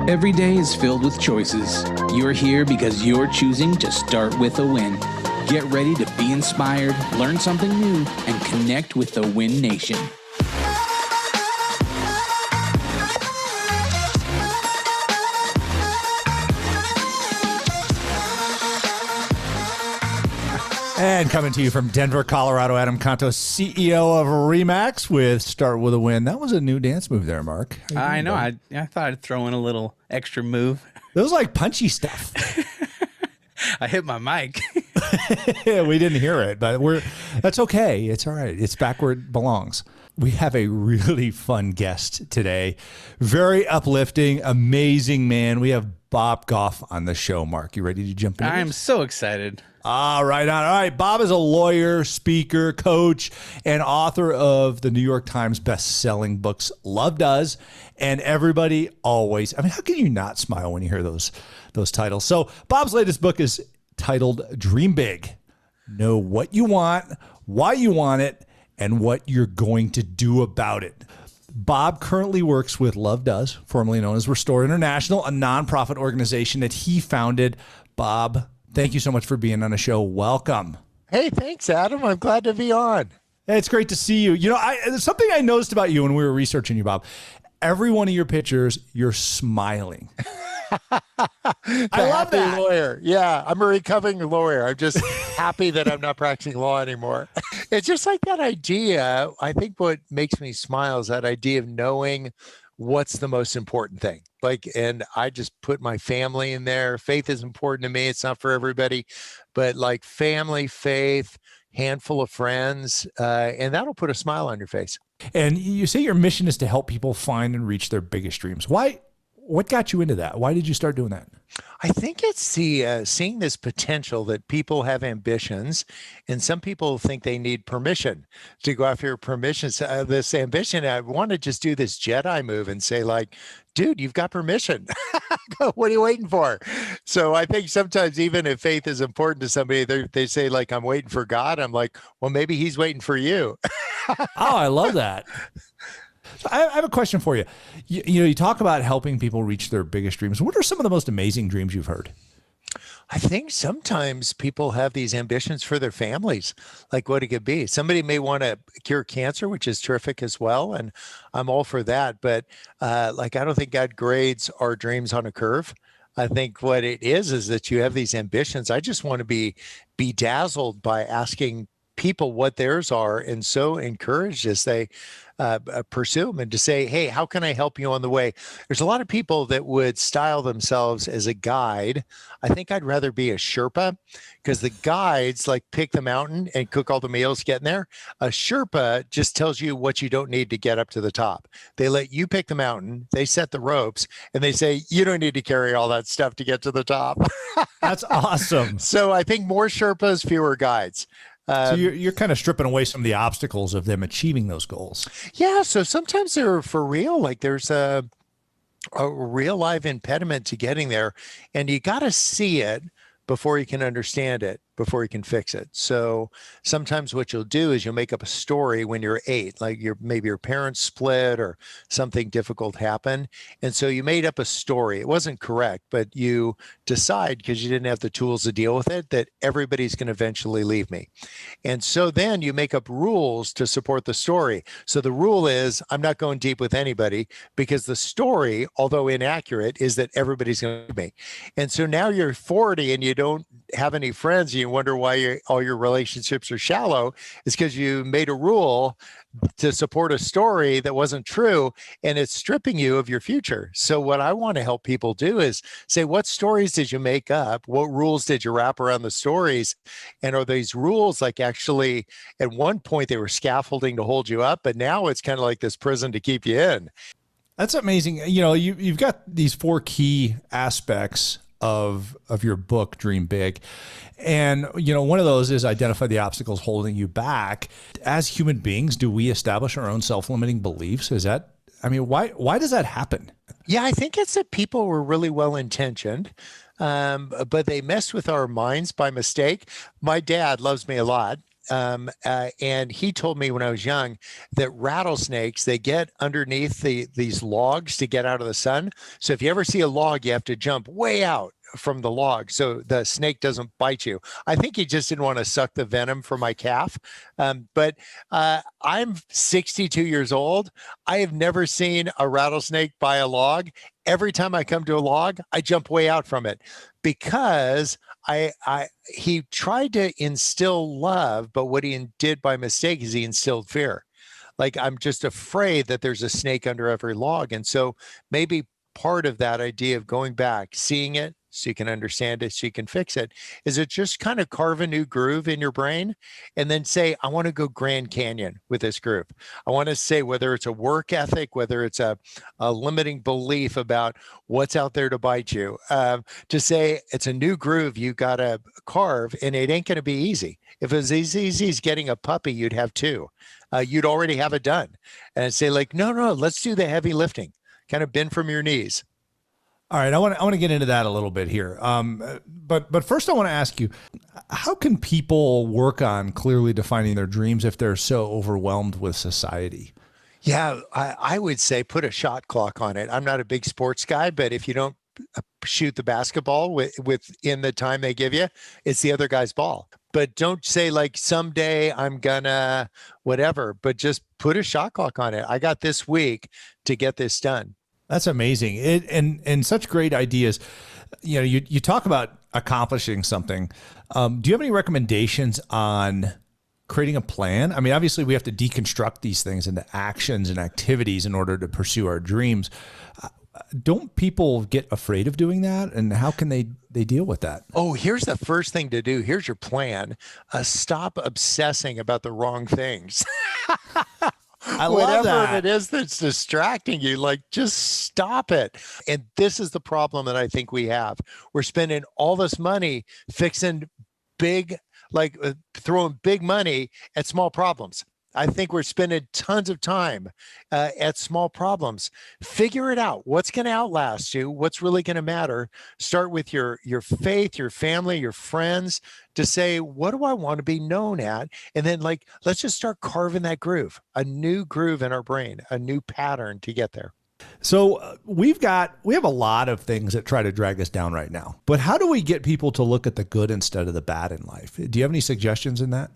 Every day is filled with choices. You're here because you're choosing to start with a win. Get ready to be inspired, learn something new, and connect with the Win Nation. And coming to you from Denver, Colorado, Adam Contos, CEO of Remax with Start With a Win. That was a new dance move there, Mark. I know. I thought I'd throw in a little extra move. It was like punchy stuff. I hit my mic. We didn't hear it, but that's okay. It's all right. It's back where it belongs. We have a really fun guest today. Very uplifting, amazing man. We have Bob Goff on the show. Mark, you ready to jump in? I am so excited. All right. Bob is a lawyer, speaker, coach, and author of the New York Times best-selling books, Love Does, and Everybody Always. I mean, how can you not smile when you hear those titles? So Bob's latest book is titled Dream Big. Know what you want, why you want it, and what you're going to do about it. Bob currently works with Love Does, formerly known as Restore International, a nonprofit organization that he founded. Bob, thank you so much for being on the show. Welcome. Hey, thanks, Adam. I'm glad to be on. It's great to see you. You know, something I noticed about you when we were researching you, Bob, every one of your pictures, you're smiling. I love that. Lawyer. Yeah, I'm a recovering lawyer. I'm just happy that I'm not practicing law anymore. It's just like that idea. I think what makes me smile is that idea of knowing what's the most important thing. And I just put my family in there. Faith is important to me. It's not for everybody, but like family, faith, handful of friends, and that'll put a smile on your face. And you say your mission is to help people find and reach their biggest dreams. Why? What got you into that? Why did you start doing that? I think it's the seeing this potential that people have ambitions, and some people think they need permission to go after permissions. This ambition, I want to just do this Jedi move and say, like, dude, you've got permission. What are you waiting for? So I think sometimes even if faith is important to somebody, they say, like, I'm waiting for God. I'm like, well, maybe he's waiting for you. Oh, I love that. So I have a question for you. You talk about helping people reach their biggest dreams. What are some of the most amazing dreams you've heard? I think sometimes people have these ambitions for their families, like what it could be. Somebody may want to cure cancer, which is terrific as well, and I'm all for that. But I don't think God grades our dreams on a curve. I think what it is that you have these ambitions. I just want to be bedazzled by asking people what theirs are, and so encouraged as they pursue them, and to say, hey, how can I help you on the way? There's a lot of people that would style themselves as a guide. I think I'd rather be a Sherpa, because the guides like pick the mountain and cook all the meals getting there. A Sherpa just tells you what you don't need to get up to the top. They let you pick the mountain, they set the ropes, and they say, you don't need to carry all that stuff to get to the top. That's awesome. So I think more Sherpas, fewer guides. So you're kind of stripping away some of the obstacles of them achieving those goals. Yeah. So sometimes they're for real. Like there's a real live impediment to getting there, and you got to see it before you can understand it, before you can fix it. So sometimes what you'll do is you'll make up a story when you're 8, like maybe your parents split or something difficult happened. And so you made up a story. It wasn't correct, but you decide, because you didn't have the tools to deal with it, that everybody's going to eventually leave me. And so then you make up rules to support the story. So the rule is I'm not going deep with anybody, because the story, although inaccurate, is that everybody's going to leave me. And so now you're 40 and you don't have any friends, and you wonder why all your relationships are shallow. It's because you made a rule to support a story that wasn't true, and it's stripping you of your future. So what I want to help people do is say, what stories did you make up? What rules did you wrap around the stories? And are these rules like actually at one point they were scaffolding to hold you up, but now it's kind of like this prison to keep you in? That's amazing. You know, you've got these 4 key aspects of your book, Dream Big. And, you know, one of those is identify the obstacles holding you back. As human beings, do we establish our own self-limiting beliefs? Why does that happen? Yeah, I think it's that people were really well-intentioned, but they messed with our minds by mistake. My dad loves me a lot. And he told me when I was young that rattlesnakes, they get underneath these logs to get out of the sun. So if you ever see a log, you have to jump way out from the log so the snake doesn't bite you. I think he just didn't want to suck the venom from my calf. But I'm 62 years old. I have never seen a rattlesnake by a log. Every time I come to a log, I jump way out from it because he tried to instill love, but what he did by mistake is he instilled fear. Like, I'm just afraid that there's a snake under every log. And so maybe part of that idea of going back, seeing it so you can understand it, so you can fix it, is it just kind of carve a new groove in your brain and then say, I want to go Grand Canyon with this groove. I want to say, whether it's a work ethic, whether it's a limiting belief about what's out there to bite you, to say it's a new groove you got to carve, and it ain't going to be easy. If it was as easy as getting a puppy, you'd have two. You'd already have it done. And say, like, no, let's do the heavy lifting. Kind of bend from your knees. All right, I want to get into that a little bit here. But first I want to ask you, how can people work on clearly defining their dreams if they're so overwhelmed with society? Yeah, I would say put a shot clock on it. I'm not a big sports guy, but if you don't shoot the basketball within the time they give you, it's the other guy's ball. But don't say, like, someday I'm gonna whatever, but just put a shot clock on it. I got this week to get this done. That's amazing. And such great ideas. You know, you talk about accomplishing something. Do you have any recommendations on creating a plan? I mean, obviously we have to deconstruct these things into actions and activities in order to pursue our dreams. Don't people get afraid of doing that? And how can they deal with that? Oh, here's the first thing to do. Here's your plan. Stop obsessing about the wrong things. I love that. Whatever it is that's distracting you, like, just stop it. And this is the problem that I think we have. We're spending all this money fixing big, like throwing big money at small problems. I think we're spending tons of time at small problems. Figure it out. What's going to outlast you? What's really going to matter? Start with your faith, your family, your friends, to say, what do I want to be known at? And then, like, let's just start carving that groove, a new groove in our brain, a new pattern to get there. So we have a lot of things that try to drag us down right now. But how do we get people to look at the good instead of the bad in life? Do you have any suggestions in that?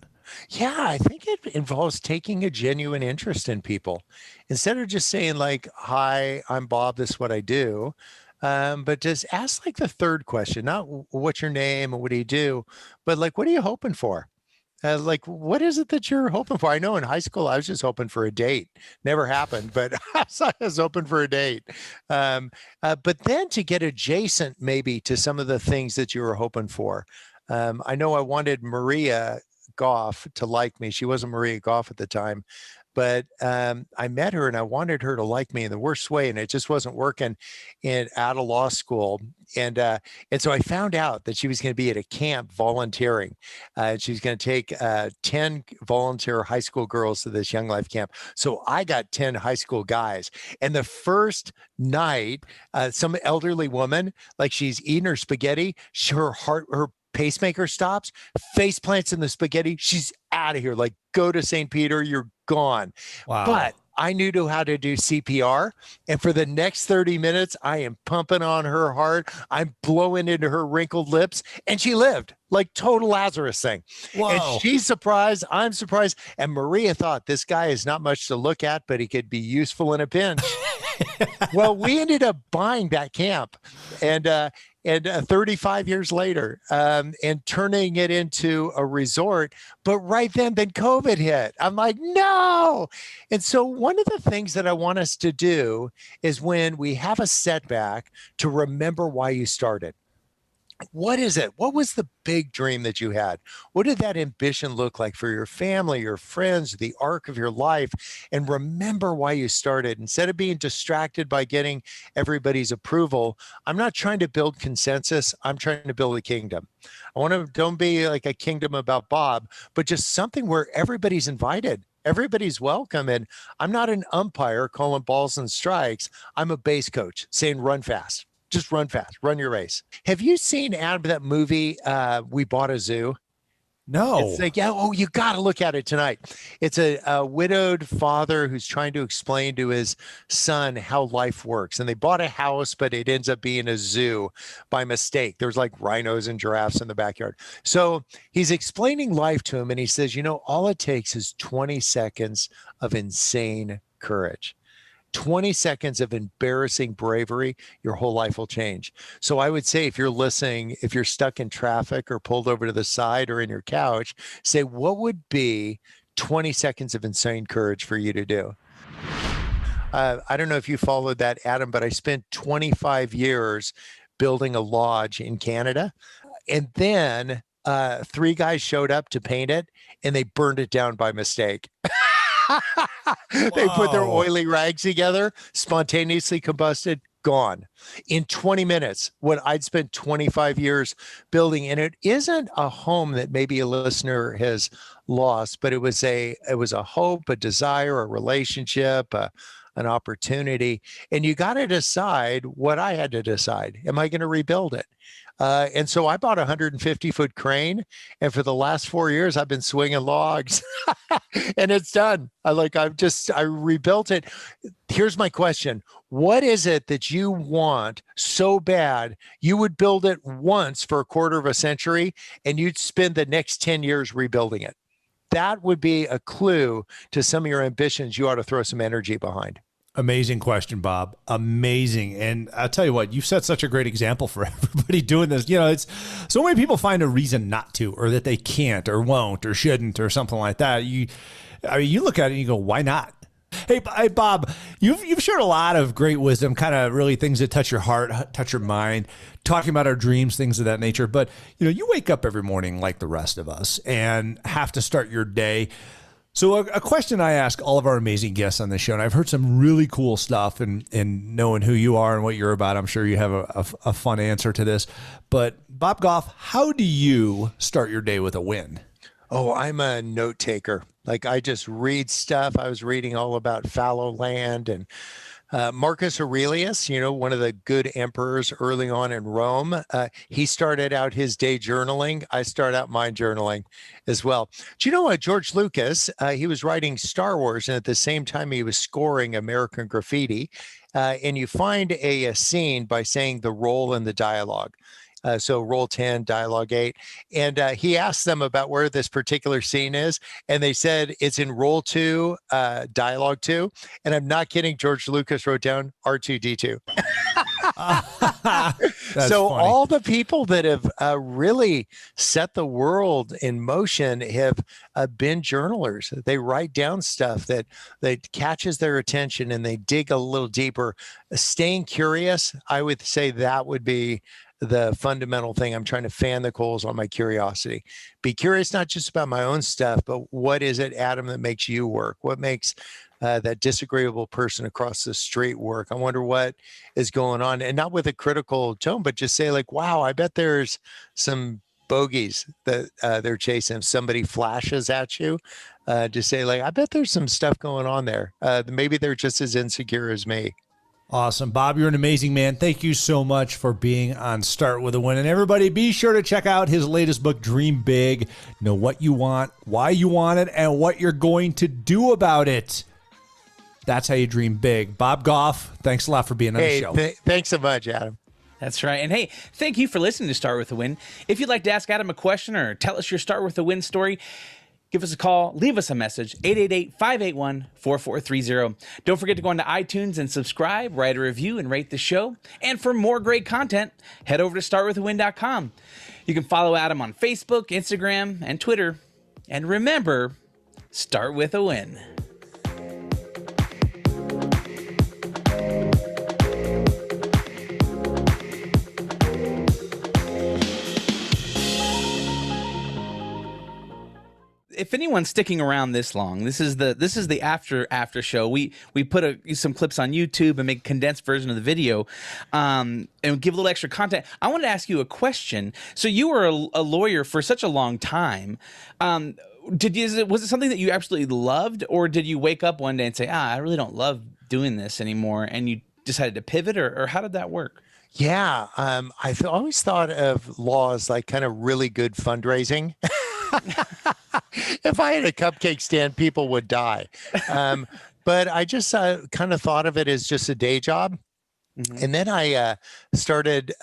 Yeah, I think it involves taking a genuine interest in people instead of just saying, like, hi, I'm Bob, this is what I do. But just ask, like, the third question, not what's your name and what do you do, but, like, what are you hoping for? Like, what is it that you're hoping for? I know in high school, I was just hoping for a date. Never happened, but I was hoping for a date. But then to get adjacent maybe to some of the things that you were hoping for. I know I wanted Maria Goff to like me. She wasn't Maria Goff at the time, but I met her and I wanted her to like me in the worst way, and it just wasn't working out of law school. And so I found out that she was going to be at a camp volunteering. She was going to take 10 volunteer high school girls to this Young Life camp. So I got 10 high school guys. And the first night, some elderly woman, like, she's eating her spaghetti, her pacemaker stops, face plants in the spaghetti. She's out of here. Like, go to St. Peter, you're gone. Wow. But I knew how to do CPR. And for the next 30 minutes, I am pumping on her heart. I'm blowing into her wrinkled lips. And she lived, like, total Lazarus thing. Whoa. And she's surprised. I'm surprised. And Maria thought, this guy is not much to look at, but he could be useful in a pinch. Well, we ended up buying that camp and 35 years later, and turning it into a resort. But right then COVID hit. I'm like, no. And so one of the things that I want us to do is, when we have a setback, to remember why you started. What is it? What was the big dream that you had? What did that ambition look like for your family, your friends, the arc of your life? And remember why you started. Instead of being distracted by getting everybody's approval, I'm not trying to build consensus. I'm trying to build a kingdom. Don't be like a kingdom about Bob, but just something where everybody's invited. Everybody's welcome. And I'm not an umpire calling balls and strikes. I'm a base coach saying, run fast. Just run fast, run your race. Have you seen, Adam, that movie, We Bought a Zoo? No. It's like, yeah, oh, you got to look at it tonight. It's a widowed father who's trying to explain to his son how life works. And they bought a house, but it ends up being a zoo by mistake. There's like rhinos and giraffes in the backyard. So he's explaining life to him. And he says, all it takes is 20 seconds of insane courage. 20 seconds of embarrassing bravery, your whole life will change. So I would say if you're listening, if you're stuck in traffic or pulled over to the side or in your couch, say, what would be 20 seconds of insane courage for you to do? I don't know if you followed that, Adam, but I spent 25 years building a lodge in Canada. And then 3 guys showed up to paint it and they burned it down by mistake. They put their oily rags together, spontaneously combusted, gone in 20 minutes. What I'd spent 25 years building, and it isn't a home that maybe a listener has lost, but it was a hope, a desire, a relationship, an opportunity. And you got to decide what I had to decide. Am I going to rebuild it? And so I bought a 150-foot crane, and for the last 4 years, I've been swinging logs, and it's done. I rebuilt it. Here's my question. What is it that you want so bad you would build it once for a quarter of a century, and you'd spend the next 10 years rebuilding it? That would be a clue to some of your ambitions you ought to throw some energy behind. Amazing question, Bob. Amazing. And I'll tell you what, you've set such a great example for everybody doing this. It's so many people find a reason not to, or that they can't or won't or shouldn't or something like that. You look at it and you go, why not? Hey, Bob, you've shared a lot of great wisdom, kind of really things that touch your heart, touch your mind, talking about our dreams, things of that nature. But, you wake up every morning like the rest of us and have to start your day. So a question I ask all of our amazing guests on this show, and I've heard some really cool stuff and knowing who you are and what you're about, I'm sure you have a fun answer to this. But Bob Goff, how do you start your day with a win? Oh, I'm a note taker. Like I just read stuff. I was reading all about fallow land and Marcus Aurelius, one of the good emperors early on in Rome. He started out his day journaling. I start out mine journaling as well. Do you know what? George Lucas, he was writing Star Wars, and at the same time he was scoring American Graffiti. And you find a scene by saying the role in the dialogue. So roll 10, dialogue 8. And he asked them about where this particular scene is. And they said it's in roll 2, dialogue 2. And I'm not kidding. George Lucas wrote down R2D2. So funny. All the people that have really set the world in motion have been journalers. They write down stuff that catches their attention and they dig a little deeper. Staying curious, I would say that would be the fundamental thing. I'm trying to fan the coals on my curiosity. Be curious, not just about my own stuff, but what is it, Adam, that makes you work? What makes that disagreeable person across the street work? I wonder what is going on, and not with a critical tone, but just say like, wow, I bet there's some bogeys that they're chasing. If somebody flashes at you, just say like, I bet there's some stuff going on there. Maybe they're just as insecure as me. Awesome. Bob, you're an amazing man. Thank you so much for being on Start With a Win. And everybody, be sure to check out his latest book, Dream Big. Know what you want, why you want it, and what you're going to do about it. That's how you dream big. Bob Goff, thanks a lot for being on the show. Thanks so much, Adam. That's right. And hey, thank you for listening to Start With a Win. If you'd like to ask Adam a question or tell us your Start With a Win story, give us a call, leave us a message, 888-581-4430. Don't forget to go onto iTunes and subscribe, write a review, and rate the show. And for more great content, head over to startwithawin.com. You can follow Adam on Facebook, Instagram, and Twitter. And remember, start with a win. If anyone's sticking around this long, this is the after show. We put some clips on YouTube and make a condensed version of the video, and give a little extra content. I wanted to ask you a question. So you were a lawyer for such a long time. Was it something that you absolutely loved, or did you wake up one day and say, I really don't love doing this anymore, and you decided to pivot, or how did that work? Yeah, I've always thought of law as like kind of really good fundraising. If I had a cupcake stand, people would die. But I just kind of thought of it as just a day job. Mhm. And then I started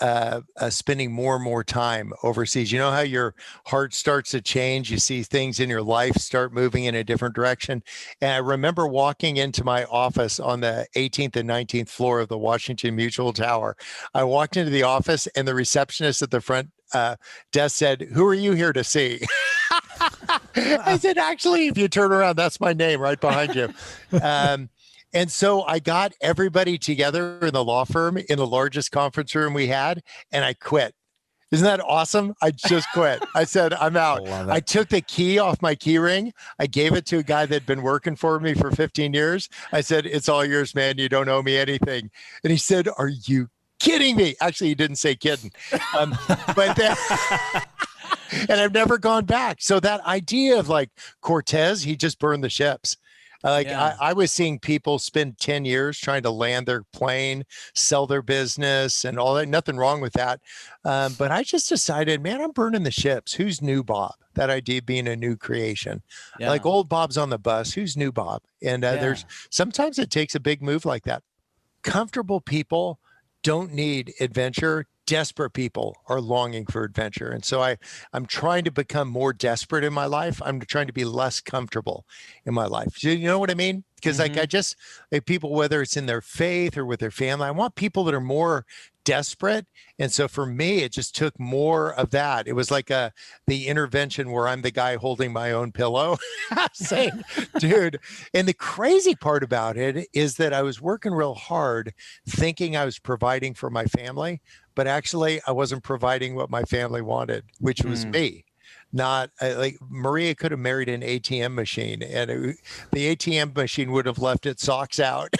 spending more and more time overseas. You know how your heart starts to change? You see things in your life start moving in a different direction. And I remember walking into my office on the 18th and 19th floor of the Washington Mutual Tower. I walked into the office, and the receptionist at the front desk said, "Who are you here to see?" I said, "Actually, if you turn around, that's my name right behind you." And so I got everybody together in the law firm in the largest conference room we had, and I quit. Isn't that awesome? I just quit. I said, "I'm out." Love it. I took the key off my key ring. I gave it to a guy that'd been working for me for 15 years. I said, "It's all yours, man. You don't owe me anything." And he said, "Are you kidding me?" Actually, he didn't say kidding. But then, and I've never gone back. So that idea of like Cortez, he just burned the ships. Yeah. I was seeing people spend 10 years trying to land their plane, sell their business and all that. Nothing wrong with that. But I just decided, man, I'm burning the ships. Who's new Bob? That idea being a new creation. Yeah. Like old Bob's on the bus. Who's new Bob? And there's sometimes it takes a big move like that. Comfortable people don't need adventure. Desperate people are longing for adventure. And so I'm trying to become more desperate in my life. I'm trying to be less comfortable in my life. Do you know what I mean? Because like people, whether it's in their faith or with their family, I want people that are more desperate. And so for me, it just took more of that. It was like the intervention where I'm the guy holding my own pillow saying, dude. And the crazy part about it is that I was working real hard thinking I was providing for my family, but actually I wasn't providing what my family wanted, which was me. Not like Maria could have married an ATM machine, and the ATM machine would have left its socks out.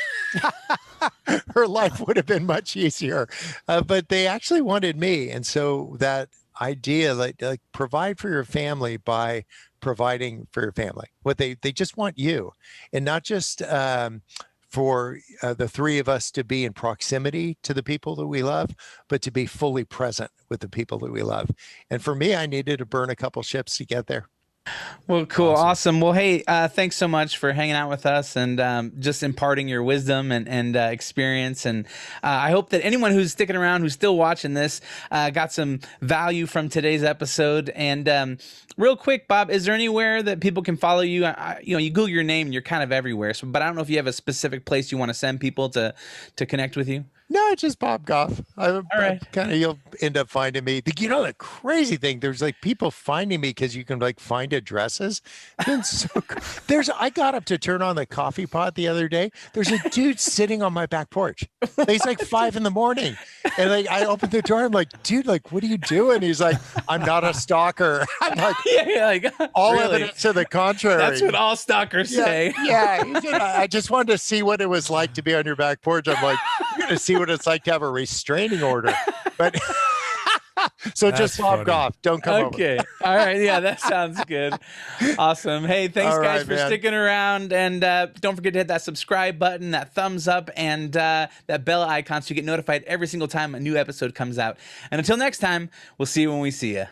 Her life would have been much easier, but they actually wanted me. And so that idea, like provide for your family by providing for your family, what they just want you, and not just for the three of us to be in proximity to the people that we love, but to be fully present with the people that we love. And for me, I needed to burn a couple ships to get there. Well, cool. Awesome. Well, hey, thanks so much for hanging out with us and just imparting your wisdom and experience. And I hope that anyone who's sticking around, who's still watching this, got some value from today's episode. And real quick, Bob, is there anywhere that people can follow you? You Google your name and you're kind of everywhere. So, but I don't know if you have a specific place you want to send people to connect with you. No, it's just Bob Goff. All right. Kind of, you'll end up finding me. The crazy thing, there's like people finding me because you can like find addresses. And so I got up to turn on the coffee pot the other day. There's a dude sitting on my back porch. He's like 5 a.m. And like I opened the door. I'm like, dude, like, what are you doing? He's like, "I'm not a stalker." I'm like, all really? evidence to the contrary. That's what all stalkers say. Yeah. He said, I just wanted to see what it was like to be on your back porch. I'm like, you're going to see what it's like to have a restraining order. But so just Bob Goff, don't come over. Okay. All right. Yeah, that sounds good. Awesome. Hey, thanks All guys right, for man. sticking around. And don't forget to hit that subscribe button, that thumbs up, and that bell icon so you get notified every single time a new episode comes out. And until next time, we'll see you when we see you.